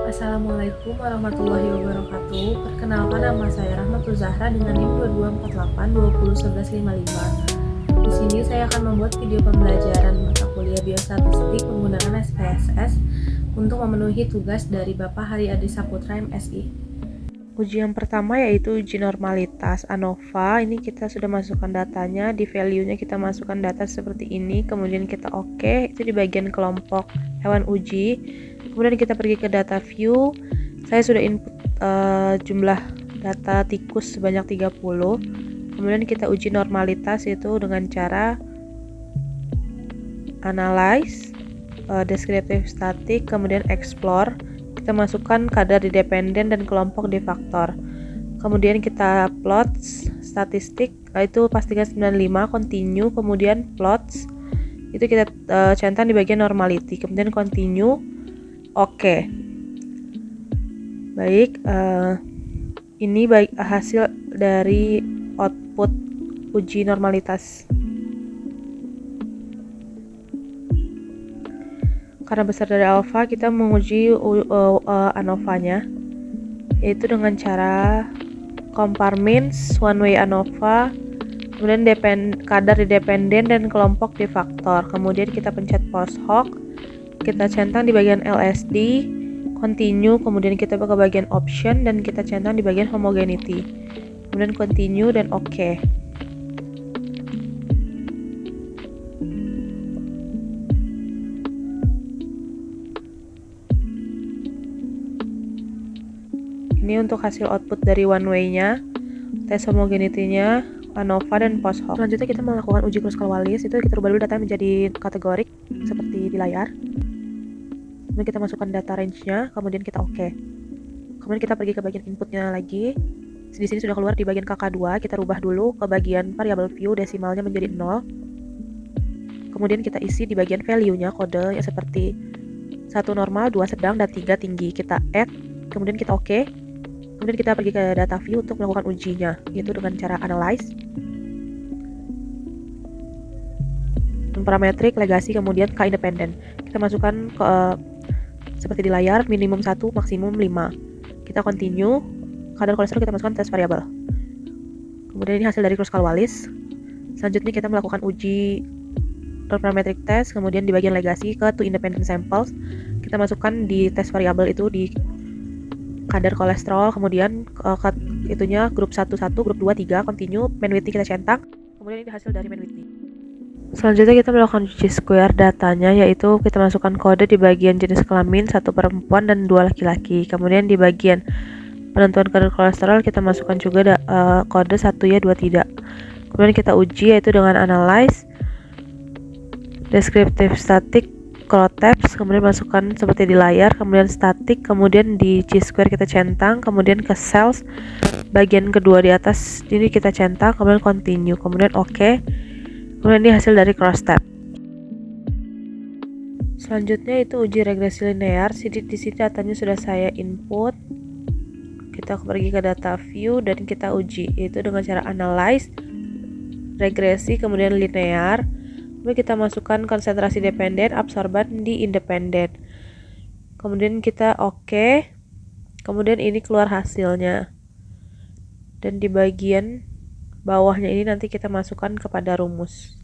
Assalamualaikum warahmatullahi wabarakatuh. Perkenalkan, nama saya Rahmatul Zahra dengan NIM 2248 Di sini saya akan membuat video pembelajaran mata kuliah biostatistik menggunakan SPSS untuk memenuhi tugas dari Bapak Hari Adi Saputra MSI. Uji yang pertama yaitu uji normalitas ANOVA. Ini kita sudah masukkan datanya, di value-nya kita masukkan data seperti ini, kemudian kita oke, itu di bagian kelompok hewan uji. Kemudian kita pergi ke data view. Saya sudah input jumlah data tikus sebanyak 30. Kemudian kita uji normalitas itu dengan cara analyze, descriptive static, kemudian explore. Kita masukkan kadar di dependen dan kelompok di faktor. Kemudian kita plots statistik, itu pastikan 95, continue, kemudian plots itu kita centang di bagian normality, kemudian continue, oke. Baik, ini hasil dari output uji normalitas. Karena besar dari alpha, kita menguji ANOVA-nya, yaitu dengan cara compare means, one way ANOVA, kemudian kadar di dependen dan kelompok di faktor. Kemudian kita pencet post hoc, kita centang di bagian LSD, continue, kemudian kita ke bagian option dan kita centang di bagian homogeneity, kemudian continue dan oke. Ini untuk hasil output dari one way-nya, tes homogeneity-nya, ANOVA dan post hoc. Selanjutnya kita melakukan uji Kruskal-Wallis. Itu kita rubah dulu data menjadi kategorik seperti di layar. Kemudian kita masukkan data range-nya, kemudian kita oke. Kemudian kita pergi ke bagian input-nya lagi. Di sini sudah keluar di bagian KK2, kita rubah dulu ke bagian variable view, desimalnya menjadi 0. Kemudian kita isi di bagian value-nya, kode yang seperti 1 normal, 2 sedang, dan 3 tinggi. Kita add, kemudian kita oke. Kemudian kita pergi ke data view untuk melakukan ujinya, yaitu dengan cara analyze, parametrik, legasi, kemudian k independen. Kita masukkan ke seperti di layar, minimum 1, maksimum 5. Kita continue, kadar kolesterol kita masukkan test variabel. Kemudian ini hasil dari Kruskal-Wallis. Selanjutnya kita melakukan uji parametric test, kemudian di bagian legasi ke two independent samples, kita masukkan di test variabel itu di kadar kolesterol, kemudian itunya grup 1, grup 2, 3, continue, mean Whitney kita centang, kemudian ini hasil dari mean Whitney. Selanjutnya kita melakukan uji square datanya, yaitu kita masukkan kode di bagian jenis kelamin 1 perempuan dan 2 laki-laki. Kemudian di bagian penentuan kadar kolesterol kita masukkan juga kode 1 ya 2 tidak. Kemudian kita uji yaitu dengan analyze, descriptive static, tabs, kemudian masukkan seperti di layar, kemudian static, kemudian di chi-square kita centang, kemudian ke cells bagian kedua di atas ini kita centang, kemudian continue, kemudian oke. Kemudian ini hasil dari cross tab. Selanjutnya itu uji regresi linear. Di sini datanya sudah saya input. Kita pergi ke data view dan kita uji, yaitu dengan cara analyze, regresi, kemudian linear. Kemudian kita masukkan konsentrasi dependen, absorban di independen. Kemudian kita oke. Kemudian ini keluar hasilnya. Dan di bagian bawahnya ini nanti kita masukkan kepada rumus.